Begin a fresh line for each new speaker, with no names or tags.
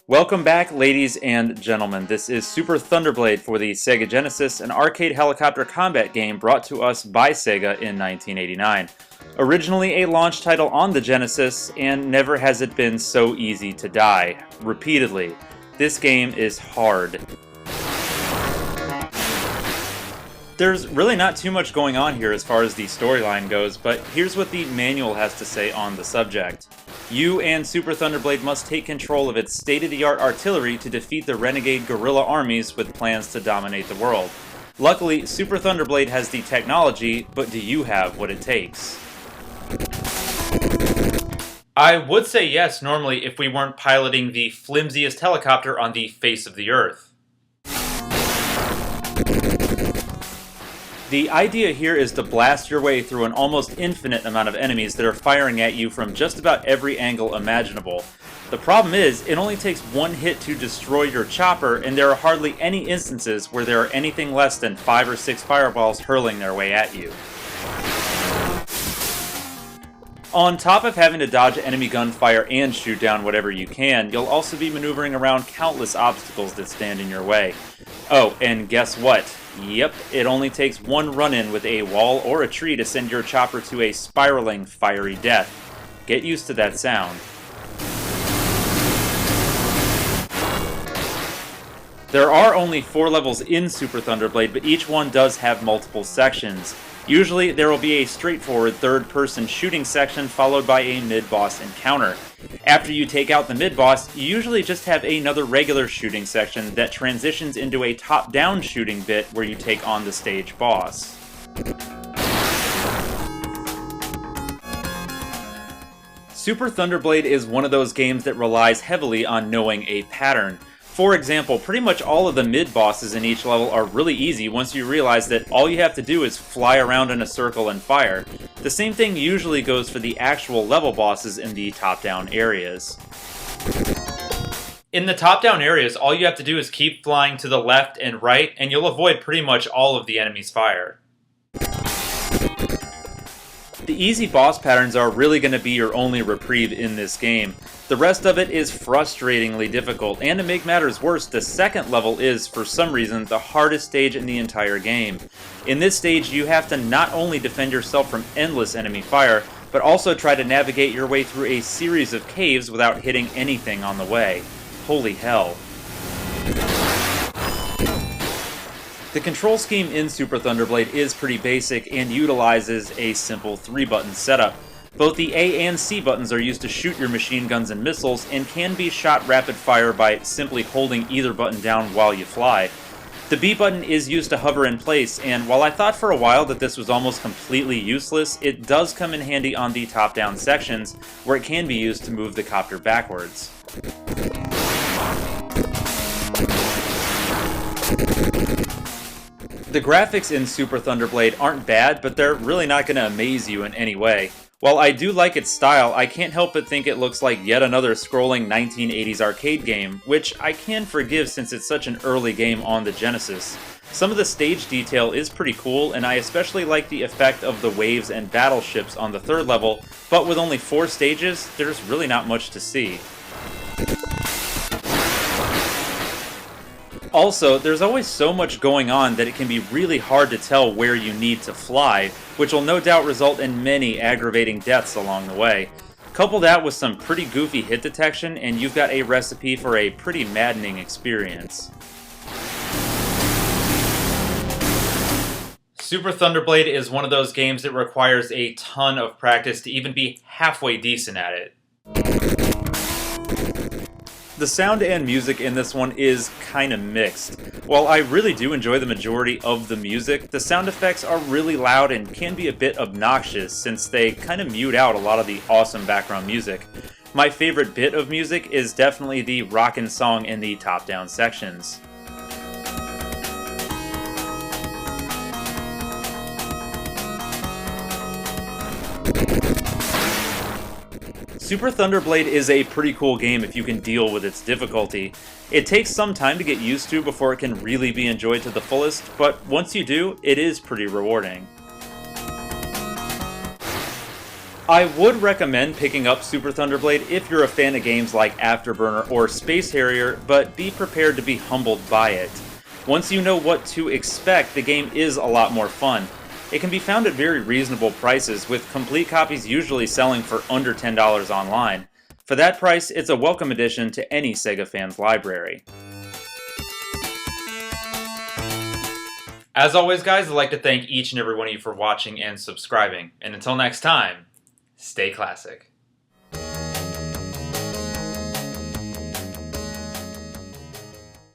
Welcome back, ladies and gentlemen. This is Super Thunderblade for the Sega Genesis, an arcade helicopter combat game brought to us by Sega in 1989. Originally a launch title on the Genesis, and never has it been so easy to die. Repeatedly. This game is hard. There's really not too much going on here as far as the storyline goes, but here's what the manual has to say on the subject. You and Super Thunderblade must take control of its state-of-the-art artillery to defeat the renegade guerrilla armies with plans to dominate the world. Luckily, Super Thunderblade has the technology, but do you have what it takes? I would say yes normally if we weren't piloting the flimsiest helicopter on the face of the Earth. The idea here is to blast your way through an almost infinite amount of enemies that are firing at you from just about every angle imaginable. The problem is, it only takes one hit to destroy your chopper, and there are hardly any instances where there are anything less than 5 or 6 fireballs hurling their way at you. On top of having to dodge enemy gunfire and shoot down whatever you can, you'll also be maneuvering around countless obstacles that stand in your way. Oh, and guess what? Yep, it only takes one run-in with a wall or a tree to send your chopper to a spiraling, fiery death. Get used to that sound. There are only 4 levels in Super Thunderblade, but each one does have multiple sections. Usually, there will be a straightforward third-person shooting section followed by a mid-boss encounter. After you take out the mid-boss, you usually just have another regular shooting section that transitions into a top-down shooting bit where you take on the stage boss. Super Thunderblade is one of those games that relies heavily on knowing a pattern. For example, pretty much all of the mid-bosses in each level are really easy once you realize that all you have to do is fly around in a circle and fire. The same thing usually goes for the actual level bosses in the top-down areas. In the top-down areas, all you have to do is keep flying to the left and right, and you'll avoid pretty much all of the enemy's fire. The easy boss patterns are really going to be your only reprieve in this game. The rest of it is frustratingly difficult, and to make matters worse, the second level is, for some reason, the hardest stage in the entire game. In this stage, you have to not only defend yourself from endless enemy fire, but also try to navigate your way through a series of caves without hitting anything on the way. Holy hell. The control scheme in Super Thunderblade is pretty basic and utilizes a simple 3-button setup. Both the A and C buttons are used to shoot your machine guns and missiles and can be shot rapid fire by simply holding either button down while you fly. The B button is used to hover in place, and while I thought for a while that this was almost completely useless, it does come in handy on the top-down sections, where it can be used to move the copter backwards. The graphics in Super Thunderblade aren't bad, but they're really not going to amaze you in any way. While I do like its style, I can't help but think it looks like yet another scrolling 1980s arcade game, which I can forgive since it's such an early game on the Genesis. Some of the stage detail is pretty cool, and I especially like the effect of the waves and battleships on the third level, but with only 4 stages, there's really not much to see. Also, there's always so much going on that it can be really hard to tell where you need to fly, which will no doubt result in many aggravating deaths along the way. Couple that with some pretty goofy hit detection, and you've got a recipe for a pretty maddening experience. Super Thunderblade is one of those games that requires a ton of practice to even be halfway decent at it. The sound and music in this one is kinda mixed. While I really do enjoy the majority of the music, the sound effects are really loud and can be a bit obnoxious since they kinda mute out a lot of the awesome background music. My favorite bit of music is definitely the rockin' song in the top-down sections. Super Thunderblade is a pretty cool game if you can deal with its difficulty. It takes some time to get used to before it can really be enjoyed to the fullest, but once you do, it is pretty rewarding. I would recommend picking up Super Thunderblade if you're a fan of games like Afterburner or Space Harrier, but be prepared to be humbled by it. Once you know what to expect, the game is a lot more fun. It can be found at very reasonable prices, with complete copies usually selling for under $10 online. For that price, it's a welcome addition to any Sega fan's library. As always, guys, I'd like to thank each and every one of you for watching and subscribing. And until next time, stay classic.